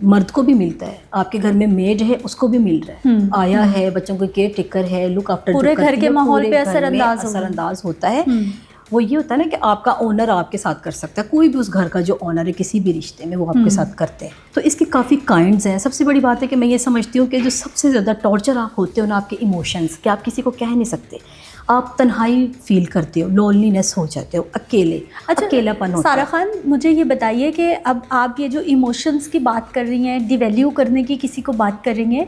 مرد کو بھی ملتا ہے, آپ کے گھر میں میڈ ہے اس کو بھی مل رہا ہے, آیا ہے, بچوں کو کیئر ٹیکر ہے, لک آفٹر, پورے گھر کے ماحول پہ اثر انداز ہوتا ہے. وہ یہ ہوتا ہے نا کہ آپ کا اونر آپ کے ساتھ کر سکتا ہے, کوئی بھی اس گھر کا جو اونر ہے کسی بھی رشتے میں وہ آپ کے ساتھ کرتے ہیں. تو اس کی کافی کائنڈز ہیں. سب سے بڑی بات ہے کہ میں یہ سمجھتی ہوں کہ جو سب سے زیادہ ٹارچر آپ ہوتے ہو نا آپ کے ایموشنز, کہ آپ کسی کو کہہ نہیں سکتے, آپ تنہائی فیل کرتے ہو, لونلینس ہو جاتے ہو, اکیلا پن ہوتا ہے. سارہ خان مجھے یہ بتائیے کہ اب آپ یہ جو ایموشنز کی بات کر رہی ہیں, ڈی ویلیو کرنے کی کسی کو بات کر رہی ہیں,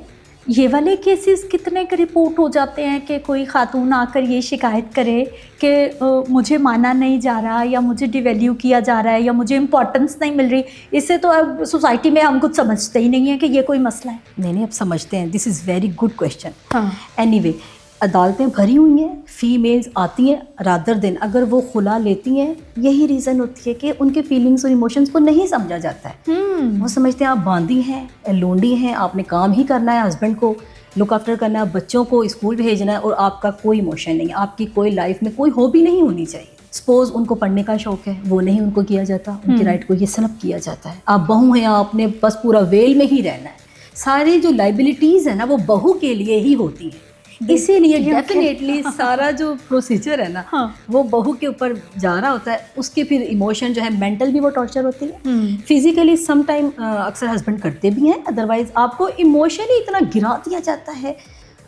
یہ والے کیسز کتنے کے رپورٹ ہو جاتے ہیں کہ کوئی خاتون آ کر یہ شکایت کرے کہ مجھے مانا نہیں جا رہا, یا مجھے ڈی ویلیو کیا جا رہا ہے, یا مجھے امپورٹنس نہیں مل رہی. اس سے تو اب سوسائٹی میں ہم کچھ سمجھتے ہی نہیں ہیں کہ یہ کوئی مسئلہ ہے. نہیں, اب سمجھتے ہیں. دس از ویری گڈ کویشچن. ہاں, اینی وے, عدالتیں بھری ہوئی ہیں, فیمیلز آتی ہیں, رادر دن اگر وہ خلا لیتی ہیں, یہی ریزن ہوتی ہے کہ ان کے فیلنگس اور ایموشنس کو نہیں سمجھا جاتا ہے. وہ سمجھتے ہیں آپ باندھی ہیں, لونڈی ہیں, آپ نے کام ہی کرنا ہے, ہسبینڈ کو لک آفٹر کرنا ہے, بچوں کو اسکول بھیجنا ہے, اور آپ کا کوئی ایموشن نہیں ہے, آپ کی کوئی لائف میں کوئی ہابی نہیں ہونی چاہیے. سپوز ان کو پڑھنے کا شوق ہے, وہ نہیں ان کو کیا جاتا, ان کی رائٹ کو یہ سلب کیا جاتا ہے. آپ بہو ہیں, آپ نے بس پورا ویل میں ہی رہنا ہے. ساری جو لائبلٹیز ہیں نا وہ بہو کے لیے ہی ہوتی ہیں, اسی لیے ڈیفینیٹلی سارا جو پروسیجر ہے نا وہ بہو کے اوپر جا رہا ہوتا ہے. اس کے پھر ایموشن جو ہے, مینٹل بھی وہ ٹارچر ہوتی ہے, فزیکلی سم ٹائم اکثر ہسبینڈ کرتے بھی ہیں, ادروائز آپ کو ایموشنلی اتنا گرا دیا جاتا ہے,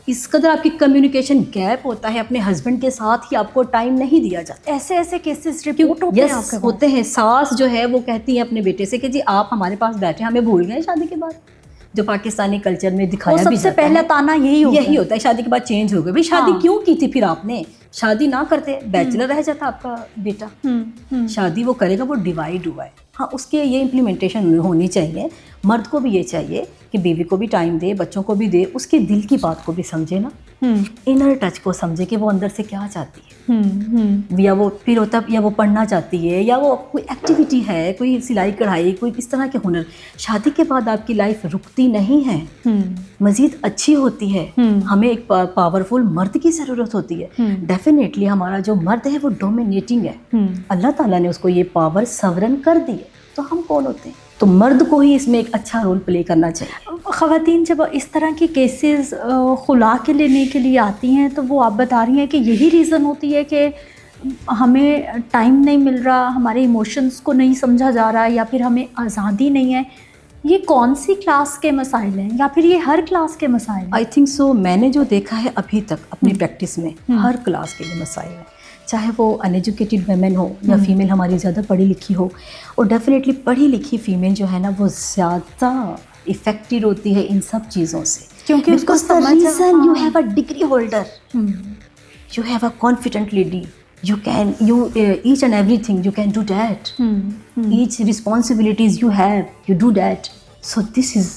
اس قدر آپ کی کمیونیکیشن گیپ ہوتا ہے, اپنے ہسبینڈ کے ساتھ ہی آپ کو ٹائم نہیں دیا جاتا. ایسے کیسز رپورٹ ہوتے ہیں. ساس جو ہے وہ کہتی ہے اپنے بیٹے سے کہ جی آپ ہمارے پاس بیٹھے, ہمیں بھول گئے شادی کے بعد, جو پاکستانی کلچر میں دکھایا بھی سب سے پہلا تانا یہی ہوتا ہے. شادی کے بعد چینج ہو گئے. بھائی شادی کیوں کی تھی پھر آپ نے؟ شادی نہ کرتے, بیچلر رہ جاتا آپ کا بیٹا. شادی وہ کرے گا, وہ ڈیوائڈ ہوا ہے. ہاں, اس کے یہ امپلیمنٹیشن ہونی چاہیے. مرد کو بھی یہ چاہیے کہ بیوی کو بھی ٹائم دے, بچوں کو بھی دے, اس کے دل کی بات کو بھی سمجھے نا, انر ٹچ کو سمجھے کہ وہ اندر سے کیا چاہتی ہے, یا وہ پھر ہوتا یا وہ پڑھنا چاہتی ہے, یا وہ کوئی ایکٹیویٹی ہے, کوئی سلائی کڑھائی, کوئی کس طرح کے ہنر. شادی کے بعد آپ کی لائف رکتی نہیں ہے, مزید اچھی ہوتی ہے. ہمیں ایک پاورفل مرد کی ضرورت ہوتی ہے. ڈیفینیٹلی ہمارا جو مرد ہے وہ ڈومینیٹنگ ہے, اللہ تعالیٰ نے اس کو یہ پاور سورن کر دی ہے. تو ہم کون ہوتے ہیں؟ تو مرد کو ہی اس میں ایک اچھا رول پلے کرنا چاہیے. خواتین جب اس طرح کی کیسز خلا کے لینے کے لیے آتی ہیں تو وہ آپ بتا رہی ہیں کہ یہی ریزن ہوتی ہے کہ ہمیں ٹائم نہیں مل رہا, ہمارے ایموشنس کو نہیں سمجھا جا رہا, یا پھر ہمیں آزادی نہیں ہے. یہ کون سی کلاس کے مسائل ہیں, یا پھر یہ ہر کلاس کے مسائل ہیں؟ آئی تھنک سو, میں نے جو دیکھا ہے ابھی تک اپنی پریکٹس میں, ہر کلاس کے یہ مسائل ہیں. چاہے وہ ان ایجوکیٹڈ ویمن ہو یا فیمیل ہماری زیادہ پڑھی لکھی ہو. اور ڈیفینیٹلی پڑھی لکھی فیمیل جو ہے نا وہ زیادہ افیکٹڈ ہوتی ہے ان سب چیزوں سے, کیونکہ اس کو reason you have a degree holder, you have a confident lady, you can each and everything you can do that, each responsibilities you have, you do that. So this is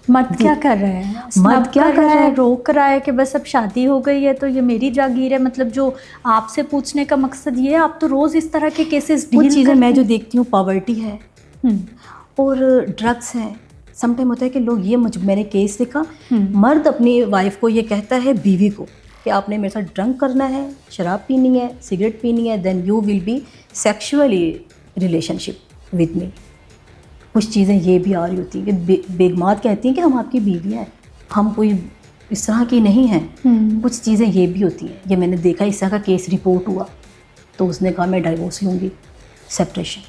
مرد کیا کر رہے ہیں, مرد کیا کر رہا ہے, روک رہا ہے کہ بس اب شادی ہو گئی ہے تو یہ میری جاگیر ہے. مطلب جو آپ سے پوچھنے کا مقصد یہ ہے, آپ تو روز اس طرح کے کیسز وہ چیزیں میں جو دیکھتی ہوں, پاورٹی ہے اور ڈرگس ہیں. سم ٹائم ہوتا ہے کہ لوگ یہ میں نے کیس دیکھا, مرد اپنی وائف کو یہ کہتا ہے, بیوی کو, کہ آپ نے میرے ساتھ ڈرنک کرنا ہے, شراب پینی ہے, سگریٹ پینی ہے, then you will be sexually relationship with me. کچھ چیزیں یہ بھی آ رہی ہوتی ہیں کہ بیگمات کہتی ہیں کہ ہم آپ کی بیوی ہیں, ہم کوئی اس طرح کی نہیں ہیں. کچھ چیزیں یہ بھی ہوتی ہیں, یہ میں نے دیکھا. اس طرح کا کیس رپورٹ ہوا تو اس نے کہا میں ڈائیورس لوں گی, سیپریشن,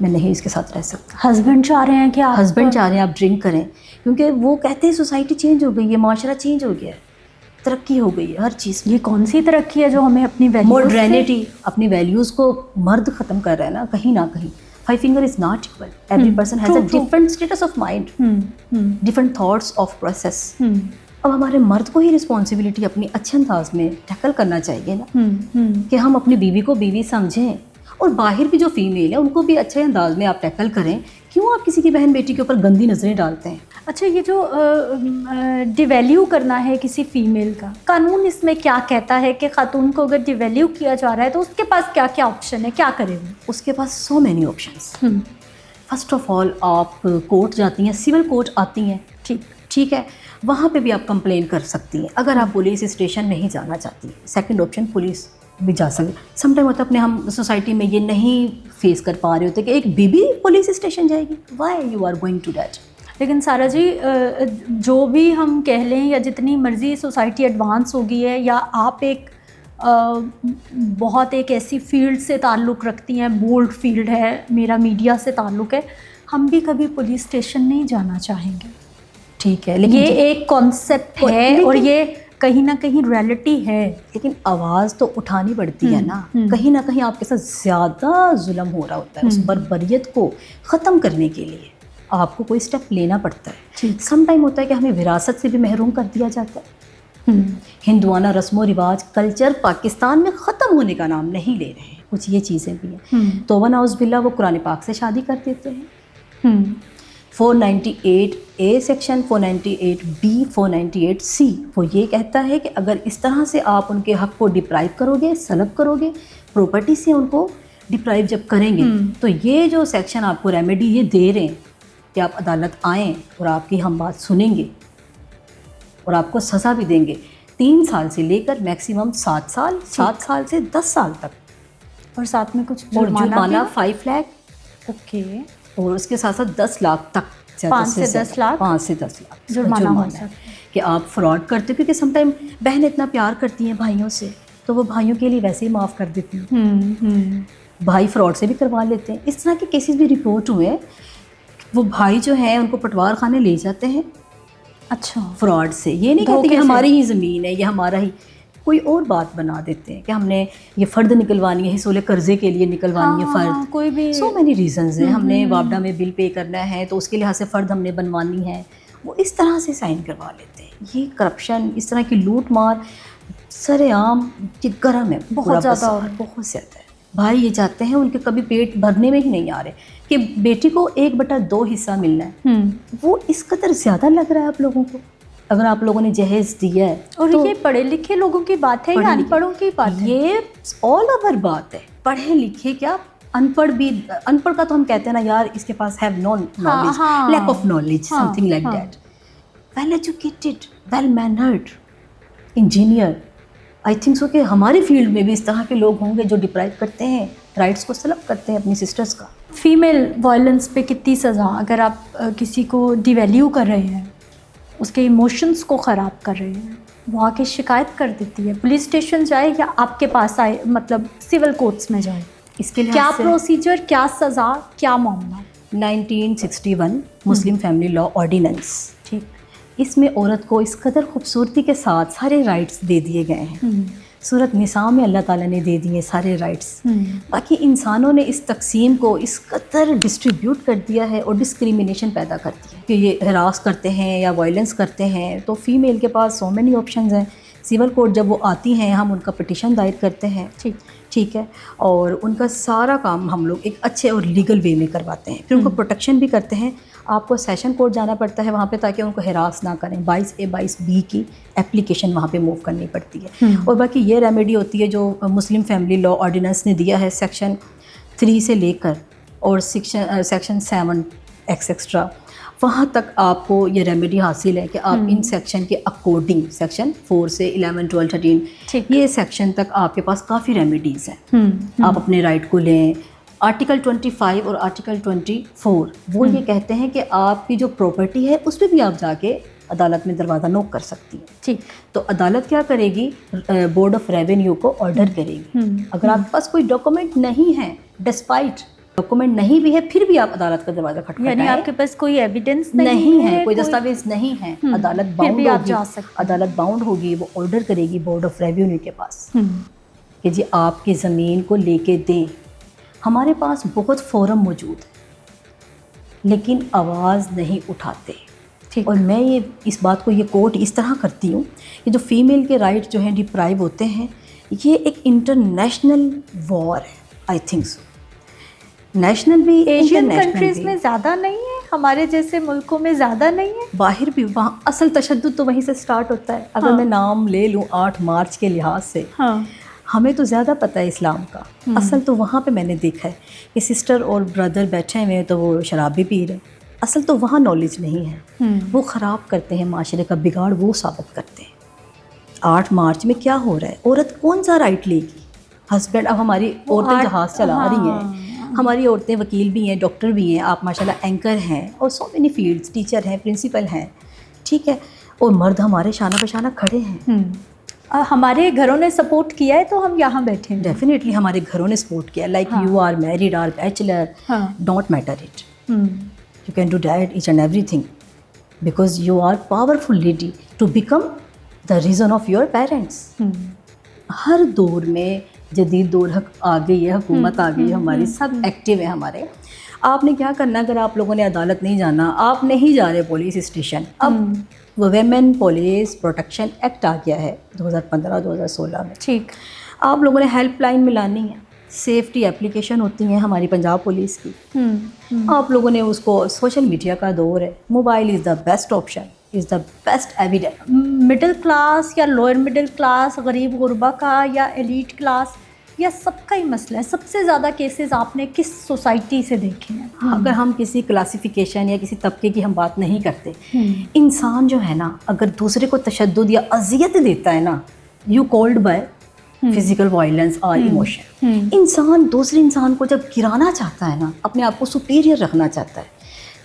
میں نہیں اس کے ساتھ رہ سکتا. ہسبینڈ چاہ رہے ہیں کہ ہسبینڈ چاہ رہے ہیں آپ ڈرنک کریں, کیونکہ وہ کہتے ہیں سوسائٹی چینج ہو گئی ہے, معاشرہ چینج ہو گیا ہے, ترقی ہو گئی ہے ہر چیز. یہ کون سی ترقی ہے جو ہمیں اپنی ماڈرنٹی, اپنی ویلیوز کو مرد ختم کر رہا ہے نا کہیں نہ کہیں. 5 finger is not equal. Every person has a different status of mind, different thoughts of process. اب ہمارے مرد کو ہی رسپانسبلٹی اپنی اچھے انداز میں ٹیکل کرنا چاہیے نا, کہ ہم اپنی بیوی کو بیوی سمجھیں, اور باہر بھی جو فیمیل ہے ان کو بھی اچھے انداز میں آپ ٹیکل کریں. کیوں آپ کسی کی بہن بیٹی کے اوپر گندی نظریں ڈالتے ہیں؟ اچھا, یہ جو ڈیویلیو کرنا ہے کسی فیمیل کا, قانون اس میں کیا کہتا ہے کہ خاتون کو اگر ڈیویلیو کیا جا رہا ہے تو اس کے پاس کیا کیا آپشن ہے, کیا کرے وہ؟ اس کے پاس so many options. First of all آپ کورٹ جاتی ہیں, سول کورٹ آتی ہیں, ٹھیک ہے, وہاں پہ بھی آپ کمپلین کر سکتی ہیں اگر آپ پولیس اسٹیشن نہیں جانا چاہتی. سیکنڈ آپشن پولیس بھی جا سکتے. سم ٹائم ہوتا ہے اپنے ہم سوسائٹی میں یہ نہیں فیس کر پا رہے ہوتے کہ ایک بیوی پولیس اسٹیشن جائے گی. Why you are going to that? لیکن سارا جی جو بھی ہم کہہ لیں یا جتنی مرضی سوسائٹی ایڈوانس ہو گئی ہے یا آپ ایک بہت ایک ایسی فیلڈ سے تعلق رکھتی ہیں، بولڈ فیلڈ ہے، میرا میڈیا سے تعلق ہے، ہم بھی کبھی پولیس اسٹیشن نہیں جانا چاہیں گے. ٹھیک ہے، لیکن یہ ایک کانسیپٹ ہے اور یہ کہیں نہ کہیں ریئلٹی ہے. لیکن آواز تو اٹھانی پڑتی ہے نا. کہیں نہ کہیں آپ کے ساتھ زیادہ ظلم ہو رہا ہوتا ہے. اس بربریت کو ختم کرنے کے لیے آپ کو کوئی اسٹیپ لینا پڑتا ہے. سم ٹائم ہوتا ہے کہ ہمیں وراثت سے بھی محروم کر دیا جاتا ہے. ہندوانہ رسم و رواج، کلچر پاکستان میں ختم ہونے کا نام نہیں لے رہے ہیں. کچھ یہ چیزیں بھی ہیں. توبہ نعوذ باللہ وہ قرآن پاک سے شادی کر دیتے ہیں. 498A سیکشن، 498B، 498C وہ یہ کہتا ہے کہ اگر اس طرح سے آپ ان کے حق کو ڈپرائیو کرو گے، سلب کرو گے، پراپرٹی سے ان کو ڈپرائیو جب کریں گے تو یہ جو سیکشن آپ کو ریمیڈی یہ دے رہے ہیں کہ آپ عدالت آئیں اور آپ کی ہم بات سنیں گے اور آپ کو سزا بھی دیں گے 3 سال سے لے کر میکسیمم 7 سال، 7 سال سے 10 سال تک، اور ساتھ میں کچھ اور جرمانہ 5 لاکھ، اوکے، اور اس کے ساتھ ساتھ 10 لاکھ تک، 5 سے 10 لاکھ 5 سے 10 لاکھ جرمانہ ہو سکتا ہے کہ آپ فراڈ کرتے ہو. کیونکہ سم ٹائم بہنیں اتنا پیار کرتی ہیں بھائیوں سے تو وہ بھائیوں کے لیے ویسے ہی معاف کر دیتی ہیں. بھائی فراڈ سے بھی کروا لیتے ہیں. اس طرح کے کیسز بھی رپورٹ ہوئے ہیں. وہ بھائی جو ہیں ان کو پٹوار خانے لے جاتے ہیں. اچھا، فراڈ سے. یہ نہیں کہتے کہ ہماری ہی زمین ہے یا ہمارا ہی، کوئی اور بات بنا دیتے ہیں کہ ہم نے یہ فرد نکلوانی ہے، حصول قرضے کے لیے نکلوانی ہے فرد. کوئی بھی سو مینی ریزنز ہیں. ہم نے وابڈا میں بل پے کرنا ہے تو اس کے لحاظ سے فرد ہم نے بنوانی ہے. وہ اس طرح سے سائن کروا لیتے ہیں. یہ کرپشن، اس طرح کی لوٹ مار سر عام یہ گرم ہے، بہت زیادہ بہت زیادہ ہے. بھائی یہ چاہتے ہیں، ان کے کبھی پیٹ بھرنے میں ہی نہیں آ رہے کہ بیٹی کو 1/2 حصہ ملنا ہے. وہ اس قدر زیادہ لگ رہا ہے آپ لوگوں کو. اگر آپ لوگوں نے جہیز دیا ہے، اور یہ پڑھے لکھے لوگوں کی بات ہے یا ان پڑھوں کی بات ہے؟ یہ آل اوور بات ہے. پڑھے لکھے کیا، ان پڑھ بھی. ان پڑھ کا تو ہم کہتے ہیں نا یار اس کے پاس have no knowledge, lack of knowledge, something like that. Well educated, well mannered engineer. I think so کہ ہماری فیلڈ میں بھی اس طرح کے لوگ ہوں گے جو ڈپرائیو کرتے ہیں، رائٹس کو سلب کرتے ہیں اپنی سسٹرز کا. فیمیل وائلنس پہ کتنی سزا، اگر آپ کسی کو ڈی ویلیو کر رہے ہیں، اس کے ایموشنس کو خراب کر رہے ہیں، وہ آ کے شکایت کر دیتی ہے، پولیس اسٹیشن جائے یا آپ کے پاس آئے، مطلب سول کورٹس میں جائے، اس کے لیے کیا پروسیجر، کیا سزا، کیا معاملہ؟ 1961 مسلم فیملی لا آرڈیننس. ٹھیک. اس میں عورت کو اس قدر خوبصورتی کے ساتھ سارے رائٹس دے دیے گئے ہیں. سورۃ نساء میں اللہ تعالیٰ نے دے دیے سارے رائٹس. باقی انسانوں نے اس تقسیم کو اس قدر ڈسٹریبیوٹ کر دیا ہے اور ڈسکریمنیشن پیدا کر دی ہے کہ یہ ہراس کرتے ہیں یا وائلنس کرتے ہیں تو فیمیل کے پاس سو مینی آپشنز ہیں. سول کورٹ جب وہ آتی ہیں ہم ان کا پٹیشن دائر کرتے ہیں. ٹھیک ہے. اور ان کا سارا کام ہم لوگ ایک اچھے اور لیگل وے میں کرواتے ہیں. پھر ان کو پروٹیکشن بھی کرتے ہیں. آپ کو سیشن کورٹ جانا پڑتا ہے وہاں پہ تاکہ ان کو ہراس نہ کریں. 22A 22B کی اپلیکیشن وہاں پہ موو کرنی پڑتی ہے. اور باقی یہ ریمیڈی ہوتی ہے جو مسلم فیملی لا آرڈیننس نے دیا ہے سیکشن 3 سے لے کر اور سیکشن 7 ایکسٹرا، وہاں تک آپ کو یہ ریمیڈی حاصل ہے کہ آپ ان سیکشن کے اکارڈنگ سیکشن 4 سے 11 12 13 یہ سیکشن تک آپ کے پاس کافی ریمیڈیز ہیں. آپ اپنے رائٹ کو لیں. آرٹیکل 25 اور آرٹیکل 24 وہ یہ کہتے ہیں کہ آپ کی جو پراپرٹی ہے اس پہ بھی آپ جا کے عدالت میں دروازہ نوک کر سکتی ہیں. ٹھیک. تو عدالت کیا کرے گی؟ بورڈ آف ریونیو کو آرڈر کرے گی. اگر آپ کے پاس کوئی ڈاکومنٹ نہیں ہے، ڈسپائٹ ڈاکومنٹ نہیں بھی ہے پھر بھی آپ عدالت کا دروازہ کھٹکھٹائیں، یعنی آپ کے پاس کوئی ایویڈنس نہیں ہے، کوئی دستاویز نہیں ہے، عدالت باؤنڈ ہوگی. عدالت باؤنڈ ہوگی، وہ آرڈر کرے گی بورڈ آف ریونیو کے پاس کہ جی آپ کی زمین کو لے کے دیں. ہمارے پاس بہت فورم موجود ہے لیکن آواز نہیں اٹھاتے. اور میں یہ اس بات کو یہ کوٹ اس طرح کرتی ہوں کہ جو فیمیل کے رائٹ جو ہیں ڈپرائیو ہوتے ہیں یہ ایک انٹرنیشنل وار ہے. آئی تھنک سو نیشنل بھی، ایشین کنٹریز میں زیادہ نہیں ہے، ہمارے جیسے ملکوں میں زیادہ نہیں ہے. باہر بھی وہاں اصل تشدد تو وہیں سے سٹارٹ ہوتا ہے. اگر میں نام لے لوں 8 مارچ کے لحاظ سے، ہمیں تو زیادہ پتہ ہے اسلام کا. اصل تو وہاں پہ میں نے دیکھا ہے کہ سسٹر اور بردر بیٹھے ہوئے تو وہ شراب بھی پی رہے. اصل تو وہاں نالج نہیں ہے. وہ خراب کرتے ہیں معاشرے کا بگاڑ، وہ ثابت کرتے ہیں. 8 مارچ میں کیا ہو رہا ہے؟ عورت کون سا رائٹ لے گی؟ ہسبینڈ، اب ہماری عورتیں جہاز چلا رہی ہیں، ہماری عورتیں وکیل بھی ہیں, ڈاکٹر بھی ہیں, آپ ماشاءاللہ اینکر ہیں, اور سو مینی فیلڈس, ٹیچر ہیں, پرنسپل ہیں, ٹھیک ہے, اور مرد ہمارے شانہ بہ شانہ کھڑے ہیں. ہمارے گھروں نے سپورٹ کیا ہے تو ہم یہاں بیٹھے ہیں. ڈیفینیٹلی ہمارے گھروں نے سپورٹ کیا, like you are married or bachelor, don't matter it, you can do that each and everything, because you are powerful lady to become the reason of your parents. ہر دور میں جدید دور آ گئی ہے, حکومت آ گئی ہے ہماری, سب ایکٹیو ہیں ہمارے. آپ نے کیا کرنا, اگر آپ لوگوں نے عدالت نہیں جانا, آپ نہیں جا رہے پولیس اسٹیشن, اب ویمن پولیس پروٹیکشن ایکٹ آ گیا ہے 2015-2016 میں, ٹھیک, آپ لوگوں نے ہیلپ لائن ملانی ہے, سیفٹی اپلیکیشن ہوتی ہیں ہماری پنجاب پولیس کی, آپ لوگوں نے اس کو, سوشل میڈیا کا دور ہے, mobile is the best option, is the best evidence. Middle class یا لوئر مڈل کلاس, غریب غربا کا یا ایلیٹ کلاس, یا سب کا ہی مسئلہ ہے. سب سے زیادہ کیسز آپ نے کس سوسائٹی سے دیکھے ہیں؟ اگر ہم کسی کلاسیفیکیشن یا کسی طبقے کی ہم بات نہیں کرتے, انسان جو ہے نا, اگر دوسرے کو تشدد یا اذیت دیتا ہے نا, you could by physical violence اور ایموشن, انسان دوسرے انسان کو جب گرانا چاہتا ہے نا, اپنے آپ کو سپیریئر رکھنا چاہتا ہے,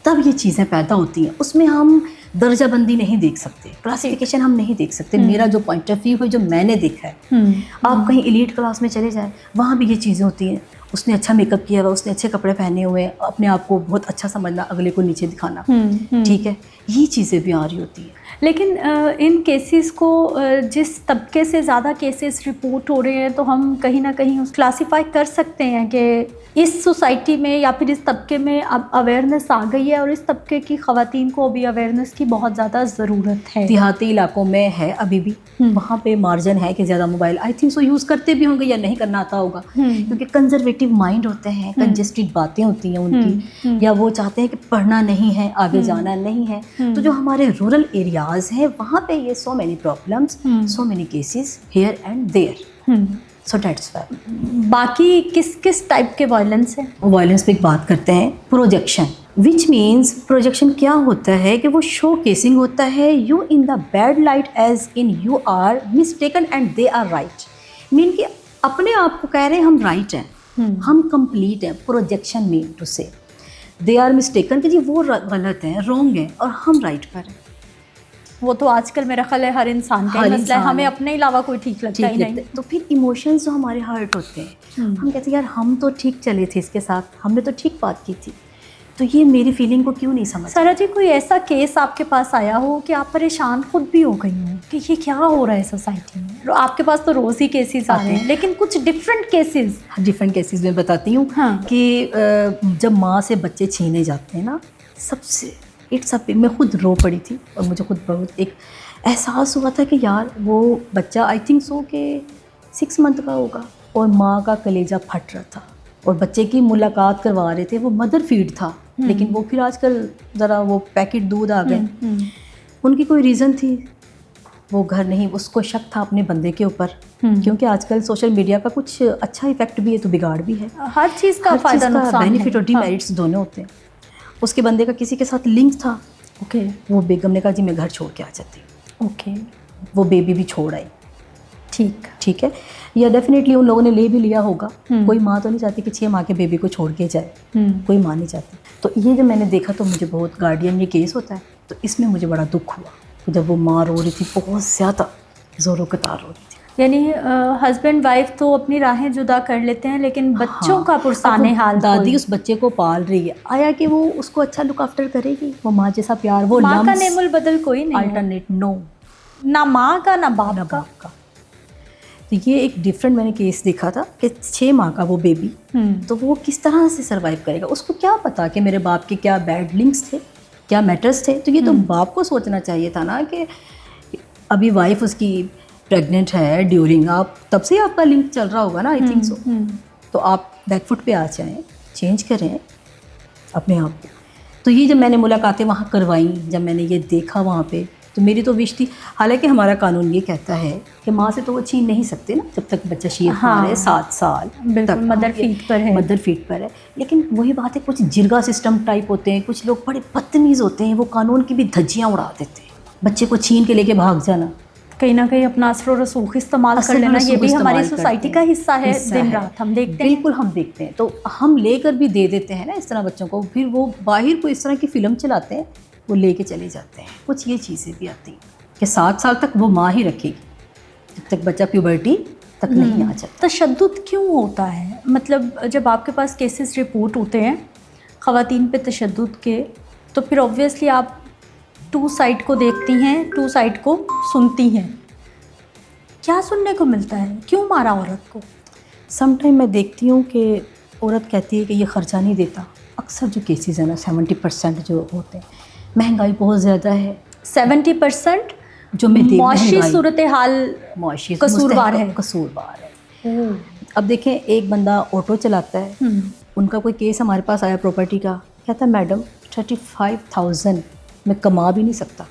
تب یہ چیزیں پیدا ہوتی ہیں. اس میں ہم درجہ بندی نہیں دیکھ سکتے, کلاسیفیکیشن ہم نہیں دیکھ سکتے. میرا جو پوائنٹ آف ویو ہے, جو میں نے دیکھا ہے, آپ کہیں ایلیٹ کلاس میں چلے جائیں, وہاں بھی یہ چیزیں ہوتی ہیں. اس نے اچھا میک اپ کیا ہوا, اس نے اچھے کپڑے پہنے ہوئے, اپنے آپ کو بہت اچھا سمجھنا, اگلے کو نیچے دکھانا, ٹھیک ہے, یہ چیزیں بھی آ رہی ہوتی ہیں. لیکن ان کیسز کو, جس طبقے سے زیادہ کیسز رپورٹ ہو رہے ہیں, تو ہم کہیں نہ کہیں اس کلاسیفائی کر سکتے ہیں کہ اس سوسائٹی میں یا پھر اس طبقے میں اب اویئرنیس آ گئی ہے, اور اس طبقے کی خواتین کو بھی اویئرنیس کی بہت زیادہ ضرورت ہے. دیہاتی علاقوں میں ہے ابھی بھی, وہاں پہ مارجن ہے کہ زیادہ موبائل آئی تھنک سو یوز کرتے بھی ہوں گے یا نہیں کرنا آتا ہوگا, کیونکہ کنزرویٹو مائنڈ ہوتے ہیں, کنجسٹڈ باتیں ہوتی ہیں ان کی, یا وہ چاہتے ہیں کہ پڑھنا نہیں ہے, آگے جانا نہیں ہے. تو جو ہمارے رورل ایریاز ہیں, وہاں پہ یہ so many problems, so many cases here and there. So that's why. باقی کس ٹائپ کے وائلنس ہیں؟ وائلنس پہ ایک بات کرتے ہیں, پروجیکشن, وچ مینس پروجیکشن کیا ہوتا ہے کہ وہ شو کیسنگ ہوتا ہے, you in the bad light as in you are mistaken and they are right. Mean کہ اپنے آپ کو کہہ رہے ہیں ہم رائٹ ہیں, ہم کمپلیٹ ہیں. پروجیکشن مین ٹو سے دے آر مسٹیکن, کہ جی وہ غلط ہیں, رانگ ہیں, اور ہم رائٹ پر ہیں. وہ تو آج کل میرا خیال ہے ہر انسان کا مسئلہ ہے, ہمیں اپنے علاوہ کوئی ٹھیک لگتا ہی نہیں. تو پھر ایموشنز جو ہمارے ہرٹ ہوتے ہیں, ہم کہتے ہیں یار ہم تو ٹھیک چلے تھے اس کے ساتھ, ہم نے تو ٹھیک بات کی تھی, تو یہ میری فیلنگ کو کیوں نہیں سمجھ. سارا جی, کوئی ایسا کیس آپ کے پاس آیا ہو کہ آپ پریشان خود بھی ہو گئی ہوں کہ یہ کیا ہو رہا ہے سوسائٹی میں؟ آپ کے پاس تو روز ہی کیسز آتے ہیں, لیکن کچھ ڈفرینٹ کیسز میں بتاتی ہوں کہ جب ماں سے بچے چھینے جاتے ہیں نا, سب سے میں خود رو پڑی تھی, اور مجھے خود بہت ایک احساس ہوا تھا کہ یار وہ بچہ آئی تھنک سو کہ 6 منتھ کا ہوگا, اور ماں کا کلیجہ پھٹ رہا تھا, اور بچے کی ملاقات کروا رہے تھے. وہ مدر فیڈ تھا, لیکن وہ پھر آج کل ذرا وہ پیکٹ دودھ آ گئے. ان کی کوئی ریزن تھی, وہ گھر نہیں, اس کو شک تھا اپنے بندے کے اوپر, کیونکہ آج کل سوشل میڈیا کا کچھ اچھا ایفیکٹ بھی ہے تو بگاڑ بھی ہے. ہر چیز کا فائدہ نقصان, بینیفٹ اور ڈی میرٹس دونوں ہوتے ہیں. اس کے بندے کا کسی کے ساتھ لنک تھا, اوکے, وہ بیگم نے کہا جی میں گھر چھوڑ کے آ جاتی ہوں, اوکے, وہ بیبی بھی چھوڑ آئی, ٹھیک ہے. یا ڈیفینیٹلی ان لوگوں نے لے بھی لیا ہوگا. کوئی ماں تو نہیں چاہتی کہ 6 ماہ کے بیبی کو چھوڑ کے جائے, کوئی ماں نہیں چاہتی. تو یہ جب میں نے دیکھا تو مجھے بہت, گارڈین یہ کیس ہوتا ہے, تو اس میں مجھے بڑا دکھ ہوا جب وہ ماں رو رہی تھی, بہت زیادہ زوروں کے تار رو رہی تھی. یعنی ہسبینڈ وائف تو اپنی راہیں جدا کر لیتے ہیں, لیکن بچوں کا پرسان حال, دادی اس بچے کو پال رہی ہے, آیا کہ وہ اس کو اچھا لک آفٹر کرے گی, وہ ماں جیسا پیار, وہ ماں کا نعم البدل کوئی نہیں, الٹرنیٹ نو, نہ ماں کا نہ باپ کا. تو یہ ایک ڈفرینٹ میں نے کیس دیکھا تھا کہ 6 ماہ کا وہ بیبی, تو وہ کس طرح سے سروائیو کرے گا. اس کو کیا پتا کہ میرے باپ کے کیا بیڈ لنکس تھے, کیا میٹرز تھے. تو یہ تو باپ کو سوچنا چاہیے تھا نا کہ ابھی وائف اس کی پریگننٹ ہے ڈیورنگ, آپ تب سے آپ کا لنک چل رہا ہوگا نا, آئی تھنک سو. تو آپ بیک فٹ پہ آ جائیں, چینج کریں اپنے آپ کو. تو یہ جب میں نے ملاقاتیں وہاں کروائیں, جب میں نے یہ دیکھا وہاں پہ, تو میری تو وش تھی, حالانکہ ہمارا قانون یہ کہتا ہے کہ ماں سے تو وہ چھین نہیں سکتے نا جب تک بچہ شیر کھا رہے 7 سال تک, مدر فیڈ پر ہے. لیکن وہی بات ہے, کچھ جرگا سسٹم ٹائپ ہوتے ہیں, کچھ لوگ بڑے بدتمیز ہوتے ہیں, وہ قانون کی بھی دھجیاں اڑا دیتے ہیں. بچے کو چھین کے لے کے بھاگ جانا, کہیں نہ کہیں اپنا اثر و رسوخ استعمال کر لینا یہ بھی ہماری سوسائٹی کا حصہ ہے، دن رات ہم دیکھتے ہیں. بالکل ہم دیکھتے ہیں، تو ہم لے کر بھی دے دیتے ہیں نا اس طرح بچوں کو، پھر وہ باہر کوئی اس طرح کی فلم چلاتے ہیں، وہ لے کے چلے جاتے ہیں. کچھ یہ چیزیں بھی آتی ہیں کہ 7 سال تک وہ ماں ہی رکھے گی جب تک بچہ پیوبرٹی تک نہیں آ جاتا. تشدد کیوں ہوتا ہے؟ مطلب جب آپ کے پاس کیسز رپورٹ ہوتے ہیں خواتین پہ تشدد کے، تو پھر اوبویسلی آپ 2 سائڈ کو دیکھتی ہیں، 2 سائڈ کو سنتی ہیں. کیا سننے کو ملتا ہے؟ کیوں مارا عورت کو؟ سم ٹائم میں دیکھتی ہوں کہ عورت کہتی ہے کہ یہ خرچہ نہیں دیتا. اکثر جو کیسز ہیں نا 70% جو ہوتے ہیں، مہنگائی بہت زیادہ ہے. 70% جو میں معاشی صورتحال معاشی قصوروار ہے. قصوروار ہے. اب دیکھیں ایک بندہ آٹو چلاتا ہے، ان کا کوئی کیس ہمارے پاس آیا پراپرٹی کا، کہتا ہے میڈم 35,000 میں کما بھی نہیں سکتا،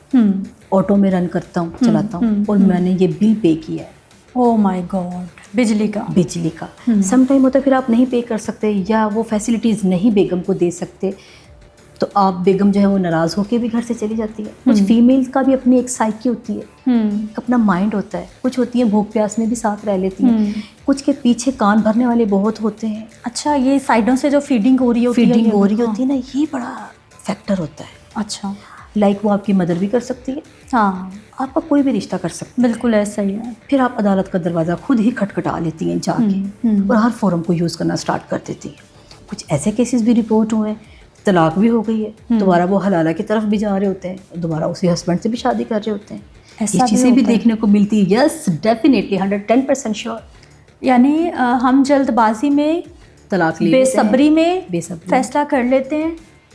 آٹو میں رن کرتا ہوں چلاتا ہوں اور میں نے یہ بل پے کیا ہے. او مائی گاڈ، بجلی کا. سم ٹائم ہوتا ہے پھر آپ نہیں پے کر سکتے یا وہ فیسلٹیز نہیں بیگم کو دے سکتے، تو آپ بیگم جو ہے وہ ناراض ہو کے بھی گھر سے چلی جاتی ہے. کچھ فیمیل کا بھی اپنی ایک سائیکی ہوتی ہے، اپنا مائنڈ ہوتا ہے. کچھ ہوتی ہیں بھوک پیاس میں بھی ساتھ رہ لیتی ہیں، کچھ کے پیچھے کان بھرنے والے بہت ہوتے ہیں. اچھا، یہ سائڈوں سے جو فیڈنگ ہو رہی ہوتی ہے نا، یہ بڑا فیکٹر ہوتا ہے. اچھا، لائک وہ آپ کی مدر بھی کر سکتی ہے، ہاں، آپ کا کوئی بھی رشتہ کر سکتا ہے. بالکل ایسا ہی ہے. پھر پھر آپ عدالت کا دروازہ خود ہی کھٹکھٹا لیتی ہیں جا کے اور ہر فورم کو یوز کرنا سٹارٹ کر دیتی ہیں. کچھ ایسے کیسز بھی رپورٹ ہوئے ہیں، طلاق بھی ہو گئی ہے، دوبارہ وہ حلالہ کی طرف بھی جا رہے ہوتے ہیں، دوبارہ اسی ہسبینڈ سے بھی شادی کر رہے ہوتے ہیں. یہ چیزیں بھی دیکھنے کو ملتی ہے. Yes definitely 110% sure. یعنی ہم جلد بازی میں، طلاق لے بے صبری میں فیصلہ کر لیتے ہیں.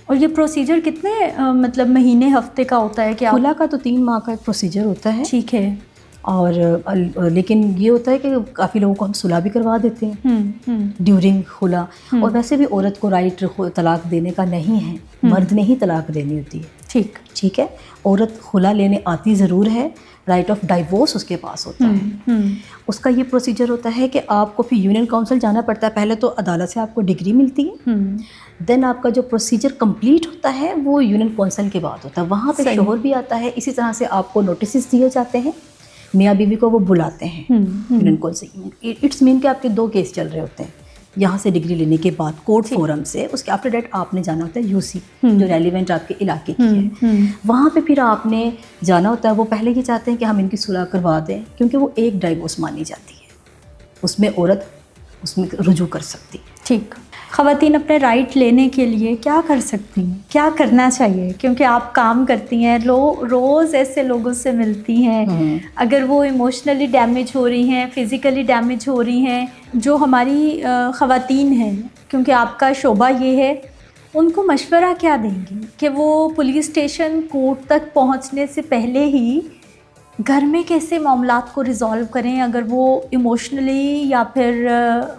اور یہ پروسیجر کتنے مطلب مہینے ہفتے کا ہوتا ہے؟ کہ خلا کا تو 3 ماہ کا ایک پروسیجر ہوتا ہے. ٹھیک ہے. اور لیکن یہ ہوتا ہے کہ کافی لوگوں کو ہم صلح بھی کروا دیتے ہیں ڈیورنگ خلا. اور ویسے بھی عورت کو رائٹ طلاق دینے کا نہیں ہے، مرد نے ہی طلاق دینی ہوتی ہے. ٹھیک ہے. عورت خلا لینے آتی ضرور ہے، رائٹ آف ڈائیورس اس کے پاس ہوتا ہے. اس کا یہ پروسیجر ہوتا ہے کہ آپ کو پھر یونین کونسل جانا پڑتا ہے. پہلے تو عدالت سے آپ کو ڈگری ملتی ہے، دین آپ کا جو پروسیجر کمپلیٹ ہوتا ہے وہ یونین کونسل کے بعد ہوتا ہے. وہاں پہ شوہر بھی آتا ہے. اسی طرح سے آپ کو نوٹسز دیے جاتے ہیں، میاں بیوی کو وہ بلاتے ہیں یونین کونسل. اٹس مین کہ آپ کے 2 کیس چل رہے ہوتے ہیں یہاں سے ڈگری لینے کے بعد کورٹ فورم سے. اس کے آفٹر ڈیٹ آپ نے جانا ہوتا ہے UC جو ریلیونٹ آپ کے علاقے کی ہے. وہاں پہ پھر آپ نے جانا ہوتا ہے. وہ پہلے یہ چاہتے ہیں کہ ہم ان کی صلح کروا دیں، کیونکہ وہ ایک ڈائیورس مانی جاتی ہے، اس میں عورت اس میں رجوع کر سکتی. ٹھیک. خواتین اپنے رائٹ لینے کے لیے کیا کر سکتی ہیں؟ کیا کرنا چاہیے؟ کیونکہ آپ کام کرتی ہیں، روز ایسے لوگوں سے ملتی ہیں، اگر وہ ایموشنلی ڈیمیج ہو رہی ہیں، فزیکلی ڈیمیج ہو رہی ہیں، جو ہماری خواتین ہیں، کیونکہ آپ کا شعبہ یہ ہے، ان کو مشورہ کیا دیں گی کہ وہ پولیس اسٹیشن کورٹ تک پہنچنے سے پہلے ہی گھر میں کیسے معاملات کو ریزالو کریں اگر وہ ایموشنلی یا پھر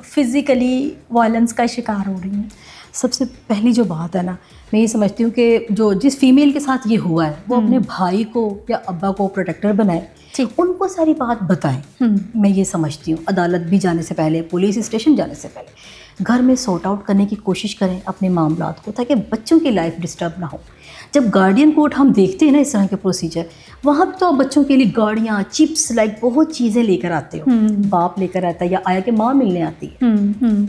فزیکلی وائلنس کا شکار ہو رہی ہیں؟ سب سے پہلی جو بات ہے نا، میں یہ سمجھتی ہوں کہ جو جس فیمیل کے ساتھ یہ ہوا ہے وہ اپنے بھائی کو یا ابا کو پروٹیکٹر بنائے، ان کو ساری بات بتائیں. میں یہ سمجھتی ہوں عدالت بھی جانے سے پہلے، پولیس اسٹیشن جانے سے پہلے گھر میں سارٹ آؤٹ کرنے کی کوشش کریں اپنے معاملات کو، تاکہ بچوں کی لائف ڈسٹرب نہ ہو. جب گارڈین کورٹ ہم دیکھتے ہیں نا اس طرح کے پروسیجر، وہاں پہ تو بچوں کے لیے گاڑیاں، چپس، لائک بہت چیزیں لے کر آتے ہو. باپ لے کر آتا ہے یا آیا کہ ماں ملنے آتی ہے.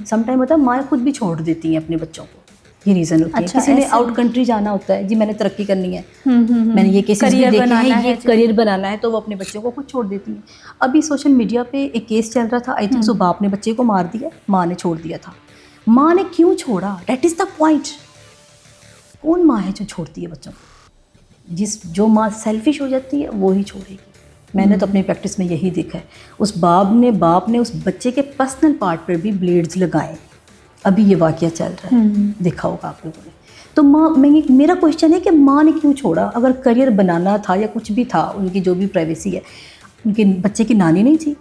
سم ٹائم ہوتا ہے ماں خود بھی چھوڑ دیتی ہیں اپنے بچوں کو. یہ ریزن ہوتی ہے. کسی نے آؤٹ کنٹری جانا ہوتا ہے، جی میں نے ترقی کرنی ہے، میں نے یہ کیسز بھی دیکھے ہیں، یہ کریئر بنانا ہے، تو وہ اپنے بچوں کو خود چھوڑ دیتی ہیں. ابھی سوشل میڈیا پہ ایک کیس چل رہا تھا، آئی تھنک سو باپ نے بچے کو مار دیا، ماں نے چھوڑ دیا تھا. ماں نے کیوں چھوڑا؟ That is the point. کون ماں ہے جو چھوڑتی ہے بچوں کو؟ جو ماں سیلفش ہو جاتی ہے وہی چھوڑے گی. میں نے تو اپنی پریکٹس میں یہی دیکھا ہے. اس باپ نے اس بچے کے پرسنل پارٹ پر بھی بلیڈز لگائے. ابھی یہ واقعہ چل رہا ہے، دیکھا ہوگا آپ لوگوں نے. تو میرا کوشچن ہے کہ ماں نے کیوں چھوڑا؟ اگر کریئر بنانا تھا یا کچھ بھی تھا، ان کی جو بھی پرائیویسی ہے، ان کے بچے کی نانی نہیں تھی،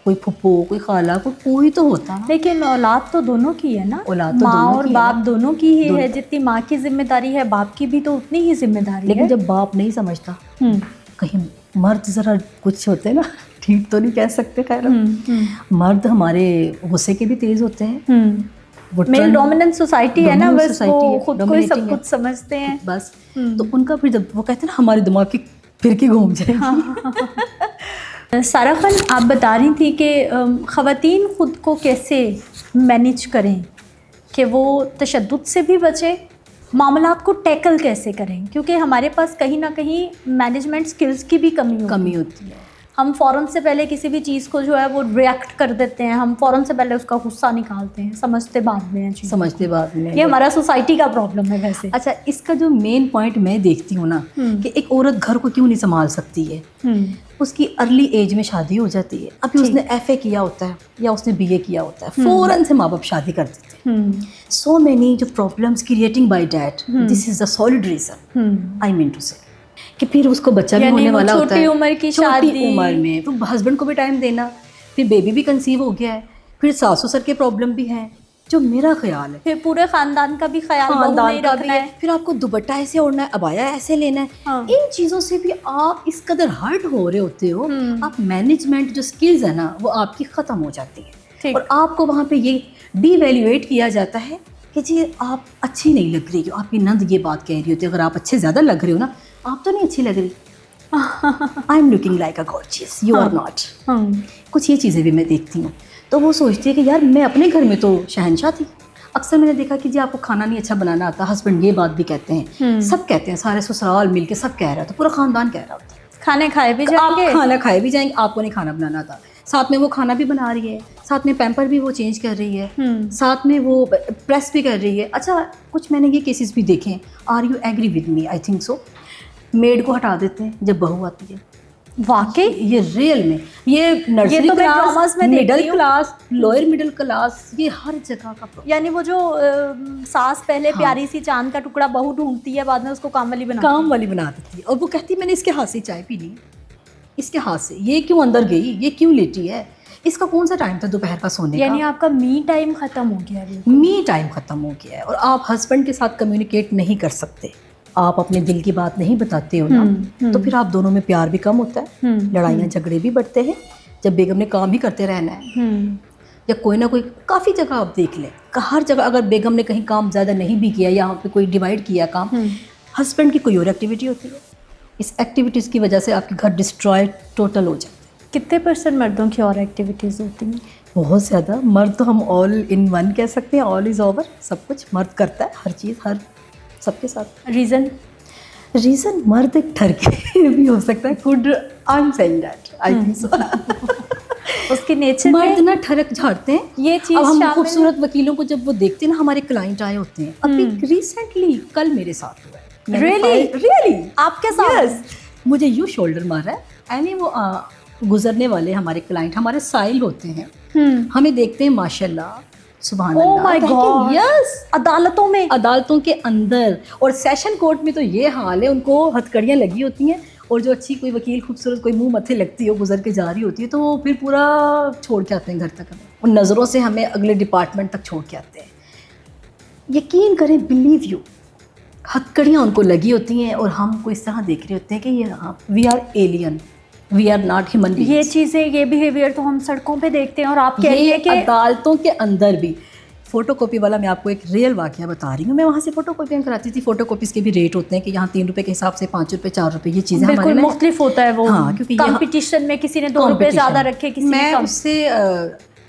کوئی پھپھو، کوئی خالہ، کوئی تو ہوتا. لیکن اولاد تو دونوں کی ہے نا، اولاد تو ماں اور باپ دونوں کی ہی ہے. جتنی ماں کی ذمہ داری ہے، باپ کی بھی تو اتنی ہی ذمہ داری ہے. لیکن جب باپ نہیں سمجھتا، کہیں مرد ذرا کچھ ہوتے ہیں نا، ٹھیک تو نہیں کہہ سکتے، خیر مرد ہمارے غصے کے بھی تیز ہوتے ہیں. میل ڈومیننٹ سوسائٹی ہے نا، بس وہ خود کو ہی سب کچھ سمجھتے ہیں بس. تو ان کا پھر جب وہ کہتے ہیں نا ہمارے دماغ کی پھر کے گھوم جائے گی. سارہ خان، آپ بتا رہی تھی کہ خواتین خود کو کیسے مینیج کریں کہ وہ تشدد سے بھی بچیں، معاملات کو ٹیکل کیسے کریں، کیونکہ ہمارے پاس کہیں نہ کہیں مینجمنٹ سکلز کی بھی کمی ہوتی ہے. ہم فوراً سے پہلے کسی بھی چیز کو جو ہے وہ ریئیکٹ کر دیتے ہیں، ہم فوراً سے پہلے اس کا غصہ نکالتے ہیں، سمجھتے بعد میں ہیں. یہ ہمارا سوسائٹی کا پرابلم ہے ویسے. اچھا، اس کا جو مین پوائنٹ میں دیکھتی ہوں نا کہ ایک عورت گھر کو کیوں نہیں سنبھال سکتی ہے. اس کی ارلی ایج میں شادی ہو جاتی ہے، ابھی اس نے ایف اے کیا ہوتا ہے یا اس نے بی اے کیا ہوتا ہے، فوراً سے ماں باپ شادی کر دیتے ہیں. سو مینی جو problems creating by that, this is the solid reason I mean to say کہ پھر اس کو بچہ بھی ہونے والا ہوتا ہے، چھوٹی عمر میں تو ہسبینڈ کو بھی ٹائم دینا، پھر بیبی بھی کنسیو ہو گیا ہے، پھر ساس سسر کے پرابلم بھی ہیں. جو میرا خیال ہے پھر پورے خاندان کا بھی خیال رکھنا ہے، پھر آپ کو دوپٹہ ایسے اوڑھنا ہے، عبایا ایسے لینا ہے. ان چیزوں سے بھی آپ اس قدر ہرٹ ہو رہے ہوتے ہو، آپ مینجمنٹ جو سکلز ہے نا وہ آپ کی ختم ہو جاتی ہے، اور آپ کو وہاں پہ یہ ڈی ویلیویٹ کیا جاتا ہے کہ جی آپ اچھی نہیں لگ رہی ہو. آپ کی نند یہ بات کہہ رہی ہوتی ہے اگر آپ اچھے زیادہ لگ رہے ہو نا، آپ تو نہیں اچھی لگ رہی. I am looking like a gorgeous, you are not. کچھ یہ چیزیں بھی میں دیکھتی ہوں تو وہ سوچتی ہے کہ یار میں اپنے گھر میں تو شہنشاہ تھی. اکثر میں نے دیکھا کہ جی آپ کو کھانا نہیں اچھا بنانا آتا، ہسبینڈ یہ بات بھی کہتے ہیں، سب کہتے ہیں، سارے سسرال مل کے سب کہہ رہا ہوتا، پورا خاندان کہہ رہا ہوتا ہے کھانے کھائے بھی جائیں گے، کھانا کھائے بھی جائیں گے، آپ کو نہیں کھانا بنانا آتا. ساتھ میں وہ کھانا بھی بنا رہی ہے، ساتھ میں پیمپر بھی وہ چینج کر رہی ہے، ساتھ میں وہ پریس بھی کر رہی ہے. اچھا کچھ میں نے یہ کیسز بھی دیکھے ہیں. Are you agree with me? I think so. Maid کو ہٹا دیتے ہیں جب بہو آتی ہے. واقعی یہ ریئل میں، یہ nursery class, middle class, lower middle class, یہ ہر جگہ کا. یعنی وہ جو ساس پہلے پیاری سی چاند کا ٹکڑا بہو ڈھونڈتی ہے، بعد میں اس کو کام والی بنا دیتی ہے، اور وہ کہتی ہے میں نے اس کے ہاتھ سے چائے پی لی، اس کے ہاتھ سے یہ کیوں اندر گئی، یہ کیوں لیٹی ہے، اس کا کون سا ٹائم تھا دوپہر کا سونے کا. یعنی آپ کا می ٹائم ختم ہو گیا ہے. می ٹائم ختم ہو گیا ہے، اور آپ ہسبینڈ کے ساتھ کمیونیکیٹ نہیں کر سکتے، آپ اپنے دل کی بات نہیں بتاتے ہو نا، تو پھر آپ دونوں میں پیار بھی کم ہوتا ہے، لڑائیاں جھگڑے بھی بڑھتے ہیں. جب بیگم نے کام ہی کرتے رہنا ہے یا کوئی نہ کوئی، کافی جگہ آپ دیکھ لیں کہ ہر جگہ اگر بیگم نے کہیں کام زیادہ نہیں بھی کیا، یہاں پہ کوئی ڈیوائڈ کیا کام، ہسبینڈ کی کوئی اور ایکٹیویٹی ہوتی ہے. اس ایکٹیویٹیز کی وجہ سے آپ کے گھر ڈسٹرائے ٹوٹل ہو جاتے ہیں. کتنے % مردوں کی اور ایکٹیویٹیز ہوتی ہیں؟ بہت زیادہ. مرد تو ہم آل ان ون کہہ سکتے ہیں، آل از اوور، سب کچھ مرد کرتا ہے، ہر چیز، ہر سب کے ساتھ. ریزن مرد ایک ٹھرکے بھی ہو سکتا ہے. Could I am seeing that, I think so. اس کے نیچر مرد نہ ٹھڑک جھاڑتے ہیں. یہ چیز اب ہم خوبصورت وکیلوں کو جب وہ دیکھتے ہیں نا، ہمارے کلائنٹ آئے ہوتے ہیں، ابھی ریسنٹلی کل میرے ساتھ ہوا ہے. ریئلی آپ کے ساتھ؟ مجھے یوں شولڈر مارا ہے. یعنی وہ گزرنے والے ہمارے کلائنٹ ہمارے سائل ہوتے ہیں، ہمیں دیکھتے ہیں ماشاء اللہ سبحان اللہ. Oh my God. یس، عدالتوں کے اندر اور سیشن کورٹ میں تو یہ حال ہے، ان کو ہتھکڑیاں لگی ہوتی ہیں، اور جو اچھی کوئی وکیل خوبصورت کوئی منہ متھے لگتی ہے، گزر کے جا رہی ہوتی ہے، تو وہ پھر پورا چھوڑ کے آتے ہیں گھر تک، ان نظروں سے ہمیں اگلے ڈپارٹمنٹ تک چھوڑ کے آتے ہیں. یقین کریں، بلیو یو، ہتھکڑیاں ان کو لگی ہوتی ہیں، اور ہم کو اس طرح دیکھ رہے ہوتے ہیں کہ یہ we are alien, we are not human beings. یہ چیزیں، یہ بیہیویئر تو ہم سڑکوں پہ دیکھتے ہیں، اور آپ کہہ رہی ہیں کہ عدالتوں کے اندر بھی. فوٹو کاپی والا میں آپ کو ایک ریئل واقعہ بتا رہی ہوں. میں وہاں سے فوٹو کاپیاں کراتی تھی. فوٹو کاپیز کے بھی ریٹ ہوتے ہیں کہ یہاں 3 روپے کے حساب سے 5 روپے 4 روپے، یہ چیزیں بالکل مختلف ہوتا ہے. وہ ہاں، کیونکہ کمپٹیشن میں کسی نے 2 روپے زیادہ رکھے، کسی نے میں کم. اس سے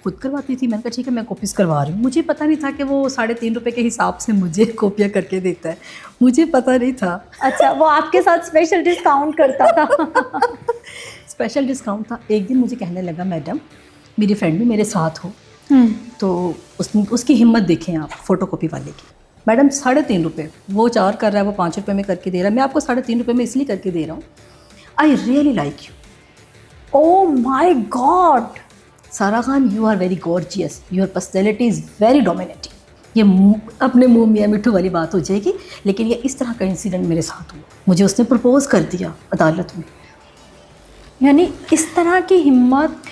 خود کرواتی تھی. میں نے کہا ٹھیک ہے میں کاپیز کروا رہی ہوں. مجھے پتہ نہیں تھا کہ وہ 3.5 روپے کے حساب سے مجھے کاپیاں کر کے دیتا ہے. مجھے پتہ نہیں تھا. اچھا، وہ آپ کے ساتھ اسپیشل ڈسکاؤنٹ کرتا تھا؟ اسپیشل ڈسکاؤنٹ تھا. ایک دن مجھے کہنے لگا میڈم، میری فرینڈ بھی میرے ساتھ ہو، تو اس کی ہمت دیکھیں آپ فوٹو کاپی والے کی. میڈم 3.5 روپے، وہ 4 کر رہا ہے، وہ 5 روپے میں کر کے دے رہا ہے، میں آپ کو 3.5 روپے میں اس لیے کر کے دے رہا ہوں. I really like you. Oh my god Sarah Khan, you are very gorgeous, your personality is very dominating. یہ اپنے منہ میاں مٹھو والی بات ہو جائے گی، لیکن یہ اس طرح کا انسیڈنٹ میرے ساتھ ہوا. مجھے اس نے پرپوز کر دیا عدالت میں. یعنی اس طرح کی ہمت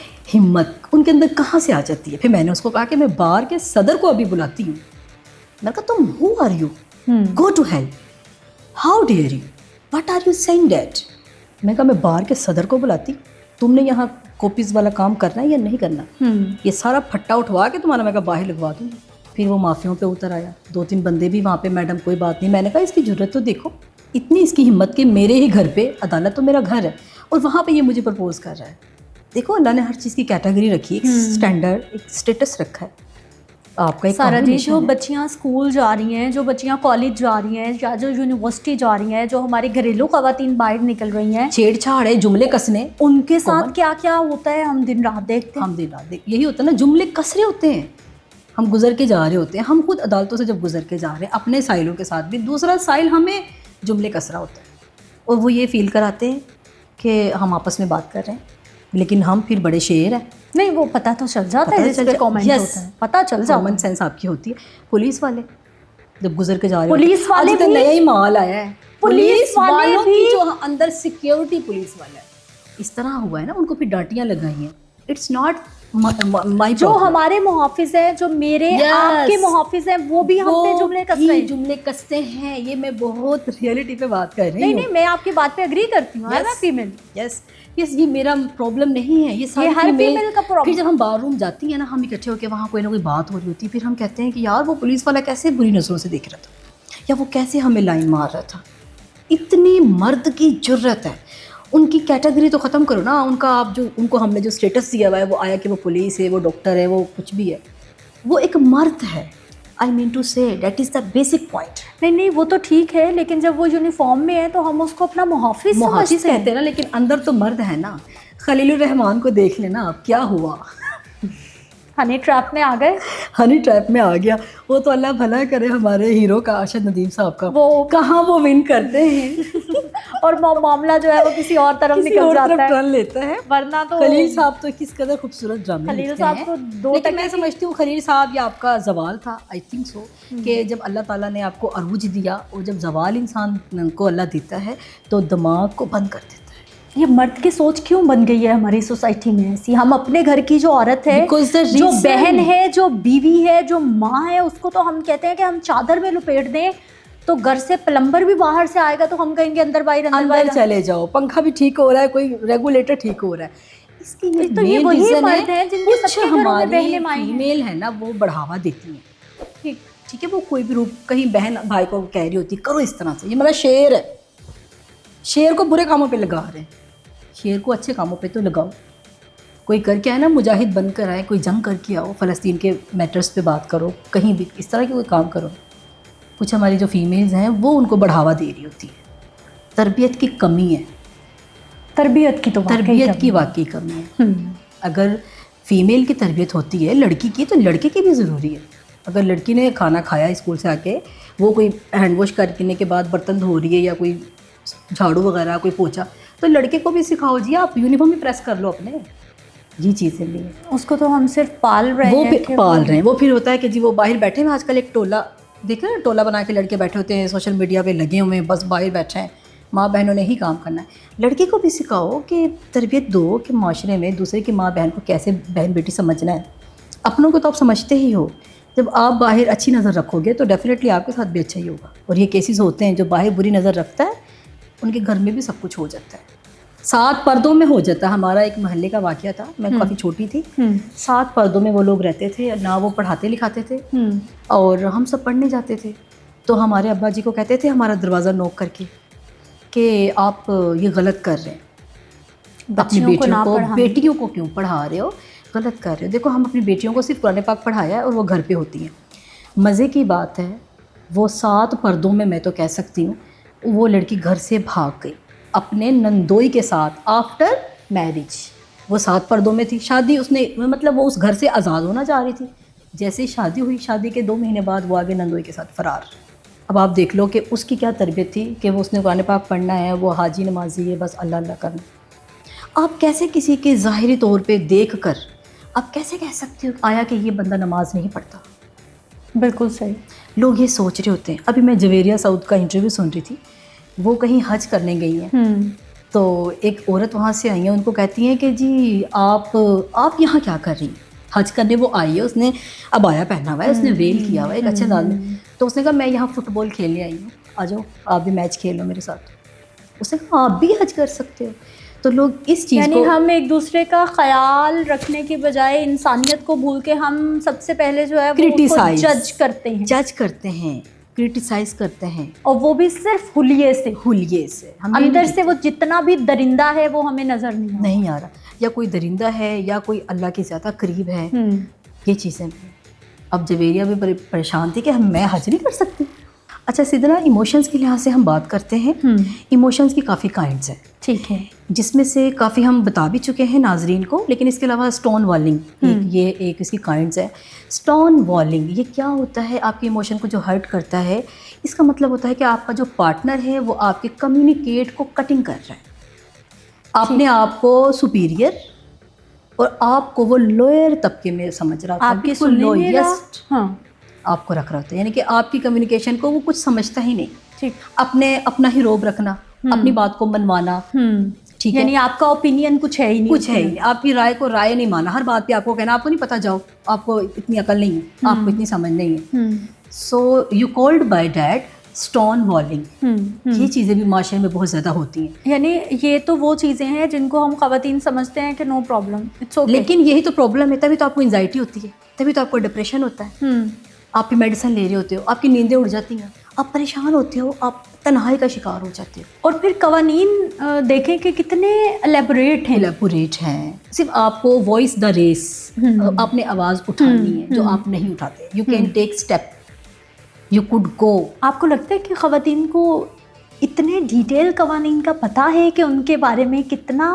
ان کے اندر کہاں سے آ جاتی ہے؟ پھر میں نے اس کو کہا کہ میں بار کے صدر کو ابھی بلاتی ہوں. میں نے کہا تم who are you, go to hell, how dare you, what are you saying that. میں کہا میں بار کے صدر کو بلاتی، تم نے یہاں کاپیز والا کام کرنا ہے یا نہیں کرنا؟ یہ سارا پھٹا اٹھوا کے تمہارا میں کہا باہر لگوا دوں. پھر وہ معافیوں پہ اتر آیا. 2-3 بندے بھی وہاں پہ، میڈم کوئی بات نہیں. میں نے کہا اس کی ضرورت تو دیکھو، اتنی اس کی ہمت کہ میرے ہی گھر پہ، عدالت تو میرا گھر ہے، اور وہاں پہ یہ مجھے پرپوز کر رہا ہے. دیکھو اللہ نے ہر چیز کی کیٹیگری رکھی ہے, ایک اسٹینڈرڈ, ایک اسٹیٹس رکھا ہے آپ کا. ایک سارا جی جو بچیاں اسکول جا رہی ہیں, جو بچیاں کالج جا رہی ہیں, یا جو یونیورسٹی جا رہی ہیں, جو ہماری گھریلو خواتین باہر نکل رہی ہیں, چھیڑ چھاڑ ہے, جملے کسنے, ان کے ساتھ کیا کیا ہوتا ہے ہم دن رات دیکھتے ہیں. ہم دن رات یہی ہوتا ہے نا, جملے کسرے ہوتے ہیں. ہم گزر کے جا رہے ہوتے ہیں, ہم خود عدالتوں سے جب گزر کے جا رہے ہیں اپنے سائلوں کے ساتھ بھی, دوسرا سائل ہمیں جملے کسرا ہوتا ہے, اور وہ یہ فیل کراتے ہیں کہ ہم آپس میں بات کر رہے ہیں, لیکن ہم پھر بڑے شیر ہیں. نہیں وہ پتہ تو چل جاتا ہے, جس پہ کامنٹ ہوتا ہے پتہ چل جاتا ہے. کامن سینس آپ کی ہوتی ہے. پولیس والے جب گزر کے جا رہے ہیں, پولیس والے بھی نیا ہی مال آیا ہے, پولیس والوں کی جو اندر سیکیورٹی پولیس والا ہے, اس طرح ہوا ہے نا, ان کو پھر ڈانٹیاں لگائی ہیں. اٹس ناٹ مائی, جو ہمارے محافظ ہیں, جو میرے آپ کے محافظ ہیں, وہ بھی ہم پہ جملے کستے ہیں. یہ میں بہت ریئلٹی پہ بات کر رہی ہوں. نہیں میں آپ کی بات پہ اگری کرتی ہوں. میں فیمیل, یس یہ میرا پرابلم نہیں ہے, یہ ہر فیمیل کا پرابلم. پھر جب ہم بار روم جاتی ہیں نا, ہم اکٹھے ہو کے وہاں کوئی نہ کوئی بات ہو رہی ہوتی ہے, پھر ہم کہتے ہیں کہ یار وہ پولیس والا کیسے بری نظروں سے دیکھ رہا تھا, یا وہ کیسے ہمیں لائن مار رہا تھا. اتنی مرد کی جرت ہے. ان کی کیٹیگری تو ختم کرو نا, ان کا آپ جو ان کو ہم نے جو اسٹیٹس دیا ہوا ہے, وہ آیا کہ وہ پولیس ہے, وہ ڈاکٹر ہے, وہ کچھ بھی ہے, وہ ایک مرد ہے. آئی مین ٹو سے that is the basic point. نہیں وہ تو ٹھیک ہے, لیکن جب وہ یونیفارم میں ہے تو ہم اس کو اپنا محافظ کہتے ہیں نا, لیکن اندر تو مرد ہے نا. خلیل الرحمان کو دیکھ لینا آپ, کیا ہوا, ہنی ٹریپ میں آ گئے. ہنی ٹریپ میں آ گیا. وہ تو اللہ بھلا کرے ہمارے ہیرو کا, ارشد ندیم صاحب کا, وہ کہاں وہ ون کرتے ہیں اور معاملہ جو ہے وہ کسی اور طرف نکل جاتا ہے, ٹرن لیتا ہے. ورنہ تو خلیل صاحب تو کس قدر خوبصورت ڈرامے خلیل لکھتے صاحب ہیں. کو دو لیکن میں سمجھتی ہوں خلیل صاحب یہ آپ کا زوال تھا, آئی تھنک سو, کہ جب اللہ تعالیٰ نے آپ کو عروج دیا, اور جب زوال انسان کو اللہ دیتا ہے تو دماغ کو بند کر دیتا ہے. یہ مرد کی سوچ کیوں بن گئی ہے ہماری سوسائٹی میں ایسی؟ ہم اپنے گھر کی جو عورت ہے, جو بہن ہے, جو بیوی ہے, جو ماں ہے, اس کو تو ہم کہتے ہیں کہ ہم چادر میں لپیٹ دیں, تو گھر سے پلمبر بھی باہر سے آئے گا تو ہم کہیں گے اندر باہر چلے جاؤ, پنکھا بھی ٹھیک ہو رہا ہے, کوئی ریگولیٹر ٹھیک ہو رہا ہے. اس کی تو یہ وہی مرد ہیں جن کے سب کے گھروں میں بہنیں مائیں ہیں. فیمیل ہے نا, وہ بڑھاوا دیتی ہیں. ٹھیک ہے, وہ کوئی بھی روپ, کہیں بہن بھائی کو کہہ رہی ہوتی کرو اس طرح سے, یہ میرا شیر ہے. شیر کو برے کاموں پہ لگا رہے ہیں, شیر کو اچھے کاموں پہ تو لگاؤ. کوئی کر کے آئے نا, مجاہد بن کر آئے, کوئی جنگ کر کے آؤ, فلسطین کے میٹرز پہ بات کرو, کہیں بھی اس طرح کے کوئی کام کرو. کچھ ہماری جو فیمیلز ہیں وہ ان کو بڑھاوا دے رہی ہوتی ہے. تربیت کی کمی ہے, تربیت کی واقعی کمی ہے. اگر فیمیل کی تربیت ہوتی ہے لڑکی کی, تو لڑکے کی بھی ضروری ہے. اگر لڑکی نے کھانا کھایا اسکول سے آ کے, وہ کوئی ہینڈ واش کرنے کے بعد برتن دھو رہی ہے, یا کوئی جھاڑو وغیرہ, کوئی پوچھا, تو لڑکے کو بھی سکھاؤ جی, آپ یونیفارم بھی پریس کر لو اپنے. یہ چیزیں بھی ہیں. اس کو تو ہم صرف پال رہے ہیں. وہ پھر ہوتا ہے کہ جی وہ باہر بیٹھے ہیں. آج کل ایک ٹولہ دیکھیں نا, ٹولہ بنا کے لڑکے بیٹھے ہوتے ہیں, سوشل میڈیا پہ لگے ہوئے ہیں, بس باہر بیٹھے ہیں, ماں بہنوں نے ہی کام کرنا ہے. لڑکی کو بھی سکھاؤ کہ تربیت دو کہ معاشرے میں دوسرے کی ماں بہن کو کیسے بہن بیٹی سمجھنا ہے. اپنوں کو تو آپ سمجھتے ہی ہو, جب آپ باہر اچھی نظر رکھو گے تو ڈیفینیٹلی آپ کے ساتھ بھی اچھا ہی ہوگا. اور یہ کیسز ہوتے ہیں جو باہر بری نظر رکھتا ہے, ان کے گھر میں بھی سب کچھ ہو جاتا ہے, 7 پردوں میں ہو جاتا ہے. ہمارا ایک محلے کا واقعہ تھا, میں کافی چھوٹی تھی, 7 پردوں میں وہ لوگ رہتے تھے, نہ وہ پڑھاتے لکھاتے تھے, اور ہم سب پڑھنے جاتے تھے. تو ہمارے ابا جی کو کہتے تھے ہمارا دروازہ نوک کر کے کہ آپ یہ غلط کر رہے ہیں, اپنی بیٹیوں کو کیوں پڑھا رہے ہو, غلط کر رہے ہو. دیکھو ہم اپنی بیٹیوں کو صرف قرآن پاک پڑھایا ہے, اور وہ گھر پہ ہوتی ہیں. مزے کی بات ہے, وہ 7 پردوں میں تو کہہ سکتی ہوں, وہ لڑکی گھر سے بھاگ گئی اپنے نندوئی کے ساتھ آفٹر میرج. وہ 7 پردوں میں تھی. شادی اس نے, مطلب وہ اس گھر سے آزاد ہونا چاہ رہی تھی. جیسے شادی ہوئی, شادی کے 2 مہینے بعد وہ آگے نندوئی کے ساتھ فرار. اب آپ دیکھ لو کہ اس کی کیا تربیت تھی کہ وہ اس نے قرآن پاک پڑھنا ہے, وہ حاجی نمازی ہے, بس اللہ اللہ کرنا. آپ کیسے کسی کے ظاہری طور پہ دیکھ کر آپ کیسے کہہ سکتے ہو آیا کہ یہ بندہ نماز نہیں پڑھتا؟ بالکل صحیح. لوگ یہ سوچ رہے ہوتے ہیں. ابھی میں جویریہ سعود کا انٹرویو سن رہی تھی, وہ کہیں حج کرنے گئی ہیں, تو ایک عورت وہاں سے آئی ہیں, ان کو کہتی ہیں کہ جی آپ یہاں کیا کر رہی ہیں؟ حج کرنے وہ آئی ہے, اس نے عبایا پہنا ہوا ہے, اس نے ویل کیا ہوا ہے ایک اچھے انداز میں. تو اس نے کہا میں یہاں فٹ بال کھیلنے آئی ہوں, آ جاؤ آپ بھی میچ کھیلو میرے ساتھ. اس نے کہا آپ بھی حج کر سکتے ہو. تو لوگ اس چیز یعنی ہم ایک دوسرے کا خیال رکھنے کی بجائے انسانیت کو بھول کے ہم سب سے پہلے جو ہے وہ جج کرتے ہیں, کرٹیسائز کرتے ہیں, اور وہ بھی صرف حلیے سے. اندر سے وہ جتنا بھی درندہ ہے وہ ہمیں نظر نہیں آ رہا. یا کوئی درندہ ہے یا کوئی اللہ کے زیادہ قریب ہے, یہ چیزیں بھی. اب جویریہ بھی پریشان تھی کہ میں حج نہیں کر سکتی. اچھا سدرا, ایموشنز کے لحاظ سے ہم بات کرتے ہیں. ایموشنز کی کافی کائنڈز ہیں, ٹھیک ہے, جس میں سے کافی ہم بتا بھی چکے ہیں ناظرین کو, لیکن اس کے علاوہ اسٹون والنگ یہ ایک اس کی کائنڈز ہے. اسٹون والنگ یہ کیا ہوتا ہے؟ آپ کے ایموشن کو جو ہرٹ کرتا ہے, اس کا مطلب ہوتا ہے کہ آپ کا جو پارٹنر ہے وہ آپ کے کمیونیکیٹ کو کٹنگ کر رہا ہے, اپنے آپ کو سپیریئر اور آپ کو وہ لوئر طبقے میں سمجھ رہا ہوتا ہے, آپ کے لوئسٹ آپ کو رکھ رہا ہوتا ہے, یعنی کہ آپ کی کمیونیکیشن کو وہ کچھ سمجھتا ہی نہیں. ٹھیک, اپنا ہی روب رکھنا, اپنی بات کو منوانا, ٹھیک ہے, یعنی آپ کا اوپینین کچھ ہے ہی نہیں, کچھ ہے ہی نہیں, آپ کی رائے کو رائے نہیں مانا, ہر بات پہ آپ کو کہنا آپ کو نہیں پتا, جاؤ, آپ کو اتنی عقل نہیں ہے, آپ کو اتنی سمجھ نہیں ہے. So you called by that stone walling. یہ چیزیں بھی معاشرے میں بہت زیادہ ہوتی ہیں. یعنی یہ تو وہ چیزیں ہیں جن کو ہم خواتین سمجھتے ہیں کہ نو پرابلم, اٹس اوکے, لیکن یہی تو پرابلم ہے, تبھی تو آپ کو انزائٹی ہوتی ہے, تبھی تو آپ کو ڈپریشن ہوتا ہے, آپ کی میڈیسن لے رہے ہوتے ہو, آپ کی نیندیں اڑ جاتی ہیں, آپ پریشان ہوتے ہو, آپ تنہائی کا شکار ہو جاتے ہو. اور پھر قوانین دیکھیں کہ کتنے الیبوریٹ ہیں, صرف آپ کو وائس دا ریس, آپ نے آواز اٹھانی ہے جو آپ نہیں اٹھاتے. You can take step, you could go. آپ کو لگتا ہے کہ خواتین کو اتنے ڈیٹیل قوانین کا پتہ ہے کہ ان کے بارے میں کتنا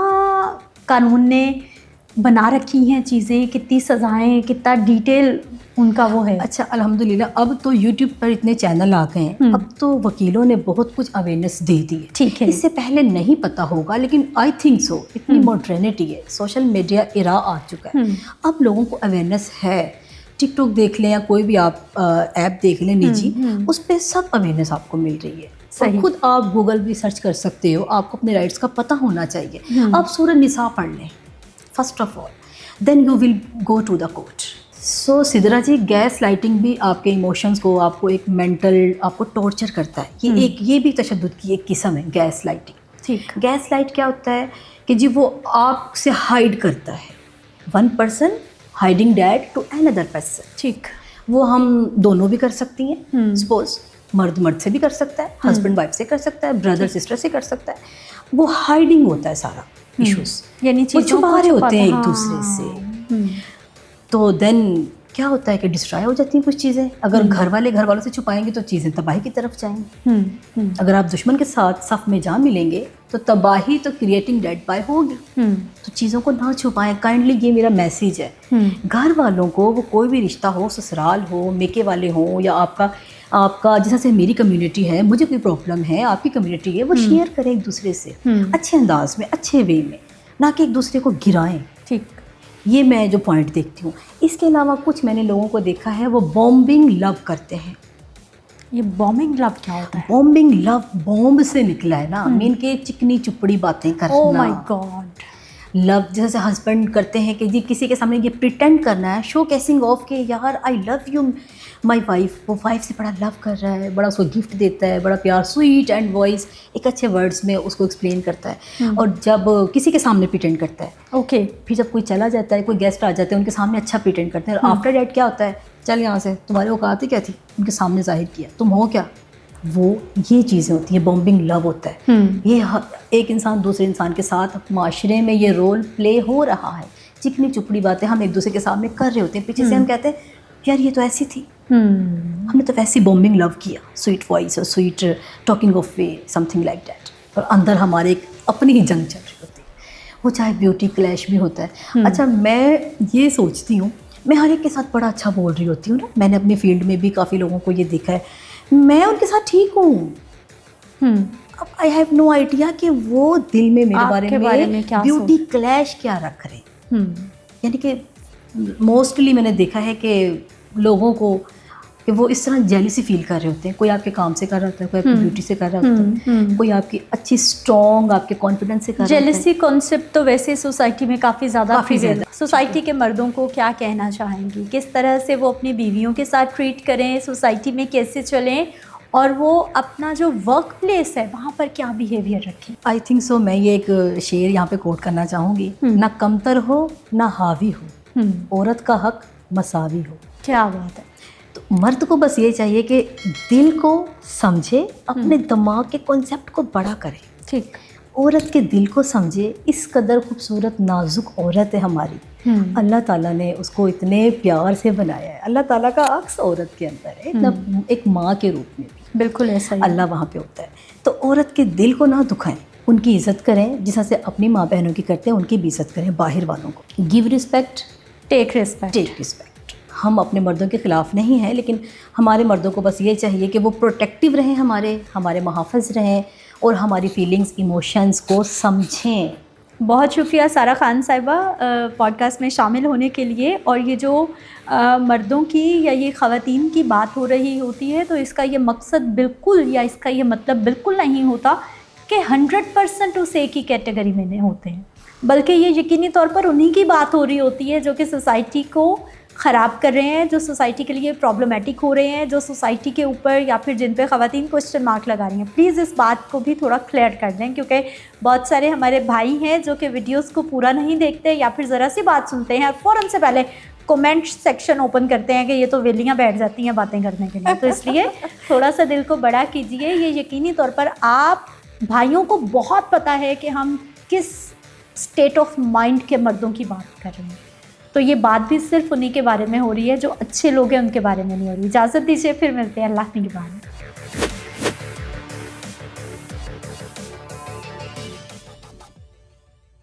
قانون نے بنا رکھی ہیں چیزیں, کتنی سزائیں, کتنا ڈیٹیل ان کا وہ ہے؟ اچھا الحمدللہ اب تو یوٹیوب پر اتنے چینل آ گئے ہیں, اب تو وکیلوں نے بہت کچھ اویئرنیس دے دی ہے. ٹھیک ہے, اس سے پہلے نہیں پتا ہوگا, لیکن آئی تھنک سو اتنی ماڈرنٹی ہے, سوشل میڈیا ایرا آ چکا ہے, اب لوگوں کو اویئرنیس ہے. ٹک ٹاک دیکھ لیں یا کوئی بھی آپ ایپ دیکھ لیں نجی, اس پہ سب اویئرنیس آپ کو مل رہی ہے. اور خود آپ گوگل بھی سرچ کر سکتے ہو, آپ کو اپنے رائٹس کا پتہ ہونا چاہیے. آپ سورہ نساء پڑھ لیں first of all, then you will go to the court. So Sidra ji, gaslighting بھی آپ کے ایموشنز کو, آپ کو ایک مینٹل آپ کو ٹارچر کرتا ہے. یہ بھی تشدد کی ایک قسم ہے گیس لائٹنگ. ٹھیک, گیس لائٹ کیا ہوتا ہے کہ جی وہ آپ سے ہائڈ کرتا ہے, one person hiding that to اندر پرسن. ٹھیک, وہ ہم دونوں بھی کر سکتی ہیں, سپوز مرد مرد سے بھی کر سکتا ہے, ہسبینڈ وائف سے کر سکتا ہے, بردر سسٹر سے کر سکتا ہے. وہ ہائڈنگ ہوتا ہے سارا ایشوز, یعنی وہ چھپا رہے ہوتے ہیں ایک دوسرے سے. تو دین کیا ہوتا ہے کہ ڈسٹرائے ہو جاتی ہیں کچھ چیزیں. اگر گھر والوں سے چھپائیں گے تو چیزیں تباہی کی طرف جائیں گی. اگر آپ دشمن کے ساتھ صف میں جا ملیں گے تو تباہی تو کریٹنگ ڈیڈ بائی ہوگی. تو چیزوں کو نہ چھپائیں کائنڈلی, یہ میرا میسیج ہے. گھر والوں کو, وہ کوئی بھی رشتہ ہو, سسرال ہو, میکے والے ہوں, یا آپ کا جیسا سے میری کمیونٹی ہے, مجھے کوئی پرابلم ہے, آپ کی کمیونٹی ہے, وہ شیئر کریں ایک دوسرے سے اچھے انداز میں, اچھے وے میں, نہ کہ ایک دوسرے کو گرائیں. ٹھیک, یہ میں جو پوائنٹ دیکھتی ہوں. اس کے علاوہ کچھ میں نے لوگوں کو دیکھا ہے وہ بومبنگ لو کرتے ہیں. یہ بومبنگ لو کیا ہوتا ہے؟ بومبنگ لو بومب سے نکلا ہے نا, مین کے چکنی چپڑی باتیں کرنا. او مائی گاڈ. لو جیسے ہسبینڈ کرتے ہیں کہ جی کسی کے سامنے یہ پریٹینڈ کرنا ہے, شو کیسنگ آف کہ یار آئی لو یو مائی وائف. وہ وائف سے بڑا لو کر رہا ہے, بڑا اس کو گفٹ دیتا ہے, بڑا پیار, سویٹ اینڈ وائس, ایک اچھے ورڈس میں اس کو ایکسپلین کرتا ہے. اور جب کسی کے سامنے پریٹینڈ کرتا ہے, اوکے, پھر جب کوئی چلا جاتا ہے, کوئی گیسٹ آ جاتے ہیں, ان کے سامنے اچھا پریٹینڈ کرتے ہیں. اور آفٹر دیٹ کیا ہوتا ہے, چل یہاں سے, تمہاری اوقات ہی کیا تھی, ان کے سامنے ظاہر کیا, تم ہو کیا. وہ یہ چیزیں ہوتی ہیں, بومبنگ لو ہوتا ہے. یہ ایک انسان دوسرے انسان کے ساتھ معاشرے میں یہ رول پلے ہو رہا ہے. چکنی چپڑی باتیں ہم ایک دوسرے کے سامنے کر رہے ہوتے ہیں, پیچھے سے ہم کہتے ہیں یار یہ تو ایسی تھی, ہم نے تو ویسی بومبنگ لو کیا, سویٹ وائس اور sweet talking of way, something like that. اور اندر ہمارے ایک اپنی ہی جنگ چل رہی ہوتی ہے, وہ چاہے بیوٹی کلیش بھی ہوتا ہے. اچھا میں یہ سوچتی ہوں, میں ہر ایک کے ساتھ بڑا اچھا بول رہی ہوتی ہوں نا, میں نے اپنی فیلڈ میں بھی کافی لوگوں کو یہ دیکھا ہے, میں ان کے ساتھ ٹھیک ہوں. اب آئی ہیو نو آئیڈیا کہ وہ دل میں میرے بارے میں بیوٹی کلیش کیا رکھ رہے. یعنی کہ موسٹلی میں نے دیکھا ہے کہ لوگوں کو کہ وہ اس طرح جیلیسی فیل کر رہے ہوتے ہیں. کوئی آپ کے کام سے کر رہا ہوتا ہے, کوئی آپ کی بیوٹی سے کر رہا ہوتا ہے, کوئی آپ کی اچھی اسٹرانگ آپ کے کانفیڈنس سے کر رہا ہوتا ہے. جیلیسی کانسیپٹ تو ویسے سوسائٹی میں کافی زیادہ. سوسائٹی کے مردوں کو کیا کہنا چاہیں گی, کس طرح سے وہ اپنی بیویوں کے ساتھ ٹریٹ کریں, سوسائٹی میں کیسے چلیں, اور وہ اپنا جو ورک پلیس ہے وہاں پر کیا بیہیویئر رکھیں؟ آئی تھنک سو میں یہ ایک شعر یہاں پہ کوٹ کرنا چاہوں گی, نہ کمتر ہو نہ حاوی ہو, عورت کا حق مساوی ہو. کیا بات ہے. تو مرد کو بس یہ چاہیے کہ دل کو سمجھے, اپنے دماغ کے کانسیپٹ کو بڑا کرے. ٹھیک, عورت کے دل کو سمجھے، اس قدر خوبصورت نازک عورت ہے ہماری، اللہ تعالیٰ نے اس کو اتنے پیار سے بنایا ہے. اللہ تعالیٰ کا عکس عورت کے اندر ہے، ایک ماں کے روپ میں بھی بالکل ایسا ہی اللہ وہاں پہ ہوتا ہے. تو عورت کے دل کو نہ دکھائیں، ان کی عزت کریں، جس طرح سے اپنی ماں بہنوں کی کرتے ہیں ان کی بھی عزت کریں. باہر والوں کو گیو رسپیکٹ، ٹیک ریسپیکٹ. ٹیک رسپیکٹ. ہم اپنے مردوں کے خلاف نہیں ہیں، لیکن ہمارے مردوں کو بس یہ چاہیے کہ وہ پروٹیکٹیو رہیں، ہمارے محافظ رہیں، اور ہماری فیلنگز ایموشنز کو سمجھیں. بہت شکریہ سارہ خان صاحبہ پوڈ کاسٹ میں شامل ہونے کے لیے. اور یہ جو مردوں کی یا یہ خواتین کی بات ہو رہی ہوتی ہے تو اس کا یہ مقصد بالکل یا اس کا یہ مطلب بالکل نہیں ہوتا کہ 100% اس ایک ہی کیٹیگری میں نہیں ہوتے ہیں، بلکہ یہ یقینی طور پر انہی کی بات ہو رہی ہوتی ہے جو کہ سوسائٹی کو خراب کر رہے ہیں، جو سوسائٹی کے لیے پرابلمٹک ہو رہے ہیں، جو سوسائٹی کے اوپر یا پھر جن پہ خواتین کوسچن مارک لگا رہی ہیں. پلیز اس بات کو بھی تھوڑا کلیئر کر دیں، کیونکہ بہت سارے ہمارے بھائی ہیں جو کہ ویڈیوز کو پورا نہیں دیکھتے یا پھر ذرا سی بات سنتے ہیں اور فوراً سے پہلے کومنٹ سیکشن اوپن کرتے ہیں کہ یہ تو ویلیاں بیٹھ جاتی ہیں باتیں کرنے کے لیے. تو اس لیے تھوڑا سا دل کو بڑا کیجیے. یہ یقینی طور پر آپ بھائیوں کو بہت پتہ ہے کہ ہم کس اسٹیٹ آف مائنڈ کے مردوں کی بات کر رہے ہیں. تو یہ بات بھی صرف انہی کے بارے میں ہو رہی ہے جو اچھے لوگ ہیں، ان کے بارے میں نہیں ہو رہی. اجازت دیجیے، پھر ملتے ہیں. اللہ نگہبان.